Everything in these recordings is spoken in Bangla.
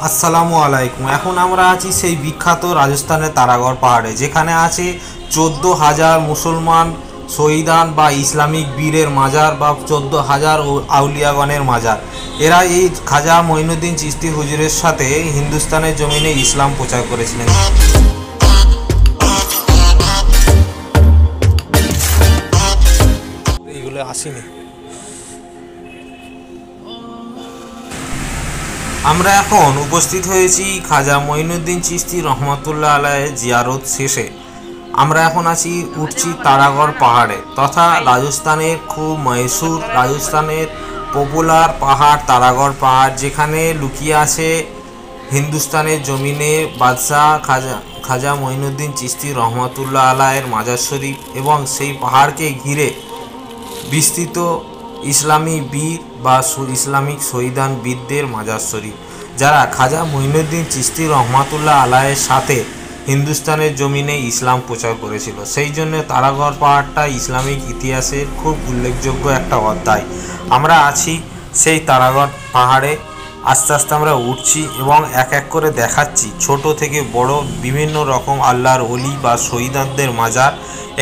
আসসালামু আলাইকুম। এখন আমরা আছি সেই বিখ্যাত রাজস্থানের তারাগড় পাহাড়ে, যেখানে আছে 14,000 মুসলমান শহীদান বা ইসলামিক বীরের মাজার বা 14,000 আউলিয়াগণের মাজার। এরা এই খাজা মঈনুদ্দিন চিশতি হুজুরের সাথে হিন্দুস্তানের জমিনে ইসলাম প্রচার করেছিলেন। এইগুলো আসেনি। আমরা এখন উপস্থিত হয়েছি খাজা মঈনুদ্দিন চিশতি রহমতুল্লাহ আলাইহির জিয়ারত শেষে। আমরা এখন উঠছি তারাগড় পাহাড়ে, তথা রাজস্থানের খুব মশহুর, রাজস্থানের পপুলার পাহাড় তারাগড় পাহাড়, যেখানে লুকিয়ে আছে হিন্দুস্তানের জমিনে বাদশাহ খাজা মঈনুদ্দিন চিশতি রহমতুল্লাহ আলাইহির মাজার শরীফ এবং সেই পাহাড়কে ঘিরে বিস্তৃত ইসলামী বীর বা ইসলামিক শহীদান বীরদের মাজার শরীফ, যারা খাজা মঈনুদ্দিন চিশতি রহমতুল্লাহ আলাইহির সাথে হিন্দুস্তানের জমিনে ইসলাম প্রচার করেছিল। সেই জন্য তারাগড় পাহাড়টা ইসলামিক ইতিহাসের খুব উল্লেখযোগ্য একটা অধ্যায়। আমরা আছি সেই তারাগড় পাহাড়ে, আস্তে আস্তে আমরা উঠছি এবং এক এক করে দেখাচ্ছি ছোট থেকে বড় বিভিন্ন রকম আল্লাহর ওলি বা শহীদানদের মাজার।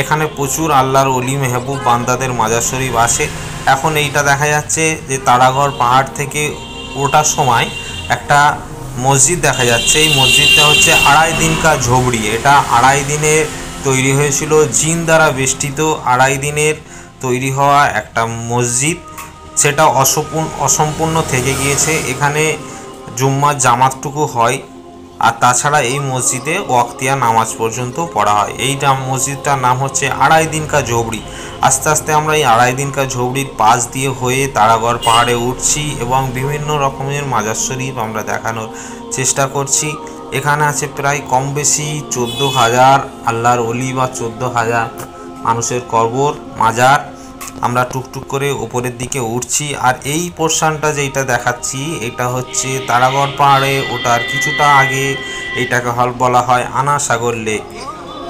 এখানে প্রচুর আল্লাহর ওলি মেহবুব বান্দাদের মাজার শরীফ আছে। এখন এইটা দেখা যাচ্ছে যে তারাগড় পাহাড় থেকে ওঠার সময় একটা মসজিদ দেখা যাচ্ছে। এই মসজিদটা হচ্ছে 2.5 দিন কা ঝোপড়ি। এটা 2.5 দিনে তৈরি হয়েছিল, জিন দ্বারা বেষ্টিত 2.5 দিনের তৈরি হওয়া একটা মসজিদ। সেটা অসম্পূর্ণ থেকে গিয়েছে। এখানে জুম্মার জামাতটুকু হয়, আর তাছাড়া এই মসজিদে ওয়াক্তিয়া নামাজ পর্যন্ত পড়া হয়। এই মসজিদটার নাম হচ্ছে 2.5 দিন কা ঝোপড়ি। আস্তে আস্তে আমরা এই 2.5 দিন কা ঝোপড়ির পাশ দিয়ে হয়ে তারাগড় পাহাড়ে উঠছি এবং বিভিন্ন রকমের মাজার শরীফ আমরা দেখানোর চেষ্টা করছি। এখানে আছে প্রায় কম বেশি 14,000 আল্লাহর ওলি বা 14,000 মানুষের কবর মাজার। আমরা টুকটুক করে উপরের দিকে উঠছি। আর এই পোর্শনটা যেটা দেখাচ্ছি, এটা হচ্ছে তারাগড় পাহাড়ে ওটার কিছুটা আগে। এইটাকে বলা হয় আনাসাগর লেক।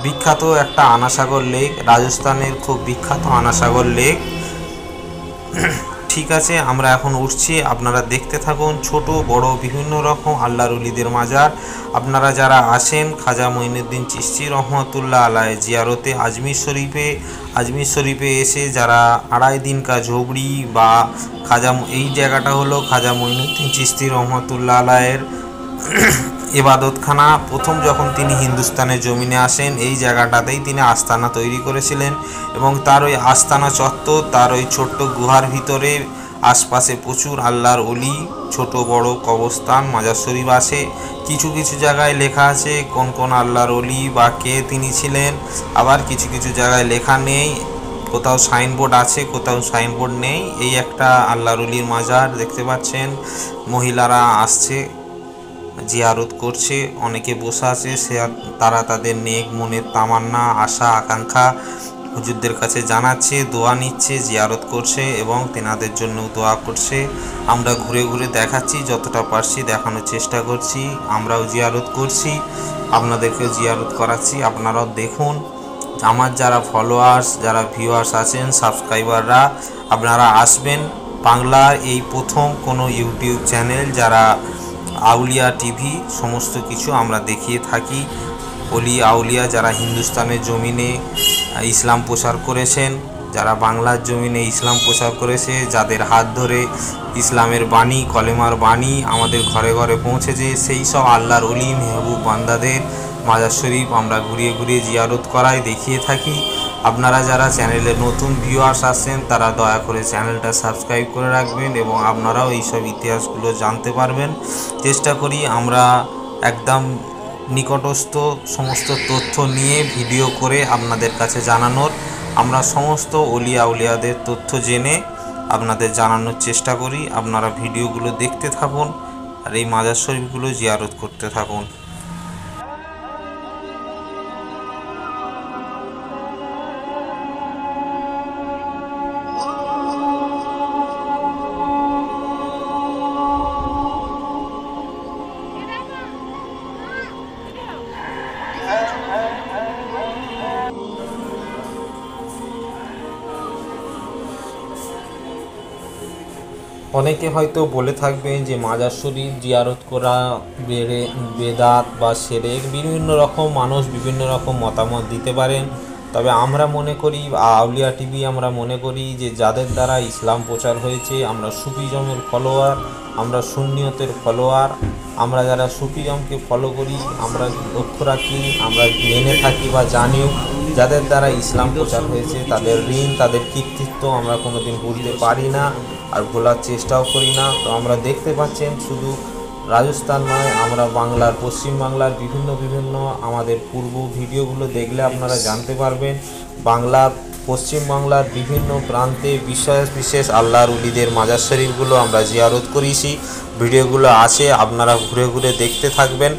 বিখ্যাত একটা আনাসাগর লেক, রাজস্থানের খুব বিখ্যাত আনাসাগর লেক। ঠিক আছে, আমরা এখন উঠছি, আপনারা দেখতে থাকুন ছোট বড় বিভিন্ন রকম আল্লাহর ওলিদের মাজার। আপনারা যারা আসেন খাজা মঈনুদ্দিন চিশতি রহমতুল্লাহ আলাইহি জিয়ারতে আজমির শরীফে এসে যারা 2.5 দিন কা ঝোপড়ি বা এই জায়গাটা হলো খাজা মঈনুদ্দিন চিশতি রহমতুল্লাহ আলাইহির ইবাদতখানা। প্রথম যখন তিনি হিন্দুস্তানের জমিনে আসেন, এই জায়গাটাতেই তিনি আস্তানা তৈরি করেছিলেন এবং তার ওই আস্তানা চত্বর, তার ওই ছোট্ট গুহার ভিতরে আশপাশে প্রচুর আল্লাহর ওলি, ছোট বড় কবরস্থান মাজার শরীফ আছে। কিছু কিছু জায়গায় লেখা আছে কোন কোন আল্লাহর ওলি বা কে তিনি ছিলেন, আবার কিছু কিছু জায়গায় লেখা নেই। কোথাও সাইনবোর্ড আছে, কোথাও সাইনবোর্ড নেই। এই একটা আল্লাহর ওলির মাজার দেখতে পাচ্ছেন। মহিলারা আসছে, জিয়ারত করছে, অনেকে বসে আছে, তারা তাদের নেক মনের তামান্না আশা আকাঙ্ক্ষা হুজুরদের কাছে জানাচ্ছে, দোয়া নিচ্ছে, জিয়ারত করছে এবং তেনাদের জন্য দোয়া করছে। আমরা ঘুরে ঘুরে দেখাচ্ছি, যতটা পারছি দেখানোর চেষ্টা করছি। আমরাও জিয়ারত করছি, আপনাদেরকেও জিয়ারত করাচ্ছি। আপনারাও দেখুন। আমার যারা ফলোয়ার্স, যারা ভিউয়ার্স আছেন, সাবস্ক্রাইবাররা, আপনারা আসবেন। বাংলার এই প্রথম কোনো ইউটিউব চ্যানেল যারা আউলিয়া টিভি, সমস্ত কিছু আমরা দেখিয়ে থাকি। ওলি আউলিয়া যারা হিন্দুস্তানের জমিনে ইসলাম প্রচার করেছেন, যারা বাংলার জমিনে ইসলাম প্রচার করেছে, যাদের হাত ধরে ইসলামের বাণী, কলেমার বাণী আমাদের ঘরে ঘরে পৌঁছেছে, সেই সব আল্লাহর ওলি মেহবুব বান্দাদের মাজার শরীফ আমরা ঘুরিয়ে ঘুরিয়ে জিয়ারত করাই দেখিয়ে থাকি। আপনারা যারা চ্যানেলে নতুন ভিউয়ার্স আসছেন, তারা দয়া করে চ্যানেলটা সাবস্ক্রাইব করে রাখবেন এবং আপনারাও এইসব ইতিহাসগুলো জানতে পারবেন। চেষ্টা করি আমরা একদম নিকটস্থ সমস্ত তথ্য নিয়ে ভিডিও করে আপনাদের কাছে জানানোর। আমরা সমস্ত ওলিয়া আউলিয়াদের তথ্য জেনে আপনাদের জানানোর চেষ্টা করি। আপনারা ভিডিওগুলো দেখতে থাকুন আর এই মাজার শরীফগুলো জিয়ারত করতে থাকুন। অনেকে হয়তো বলে থাকবেন যে মাজার শরীফ জিয়ারত করা বেদাত বা শিরক, বিভিন্ন রকম মানুষ বিভিন্ন রকম মতামত দিতে পারেন। তবে আমরা মনে করি, আউলিয়া টিভি আমরা মনে করি যে যাদের দ্বারা ইসলাম প্রচার হয়েছে, আমরা সুফিজমের ফলোয়ার, আমরা সুন্নিয়তের ফলোয়ার, আমরা যারা সুফিজমকে ফলো করি, আমরা লক্ষ্য রাখি, আমরা মেনে থাকি বা জানিও, যাদের দ্বারা ইসলাম প্রচার হয়েছে তাদের ঋণ, তাদের কৃতিত্ব আমরা কোনোদিন ভুলতে পারি না আর ভোলার চেষ্টাও করি না। তো আমরা দেখতে পাচ্ছেন শুধু রাজস্থান নয়, আমরা বাংলার, পশ্চিমবাংলার বিভিন্ন আমাদের পূর্ব ভিডিওগুলো দেখলে আপনারা জানতে পারবেন বাংলার, পশ্চিমবাংলার বিভিন্ন প্রান্তে বিশেষ আল্লাহর উলিদের মাজার শরীফগুলো আমরা জিয়ারত করেছি, ভিডিওগুলো আছে, আপনারা ঘুরে ঘুরে দেখতে থাকবেন।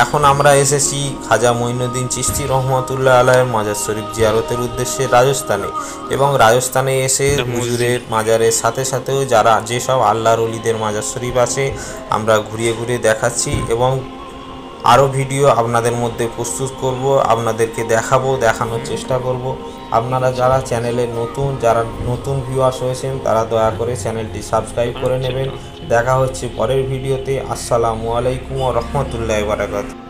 এখন আমরা এসেছি খাজা মঈনুদ্দিন চিশতি রহমতুল্লাহ আলাইহির মাজার শরীফ জিয়ারতের উদ্দেশ্যে রাজস্থানে, এবং রাজস্থানে এসে হুজুরের মাজারের সাথে সাথেও যারা যেসব আল্লাহর উলিদের মাজার শরীফ আছে আমরা ঘুরিয়ে ঘুরিয়ে দেখাচ্ছি, এবং আরও ভিডিও আপনাদের মধ্যে প্রস্তুত করব, আপনাদেরকে দেখাবো, দেখানোর চেষ্টা করব। আপনারা যারা চ্যানেলে যারা নতুন ভিউয়ার্স হয়েছেন তারা দয়া করে চ্যানেলটি সাবস্ক্রাইব করে নেবেন। দেখা হচ্ছে পরের ভিডিওতে। আসসালামু আলাইকুম ওয়া রাহমাতুল্লাহি ওয়া বারাকাতুহু।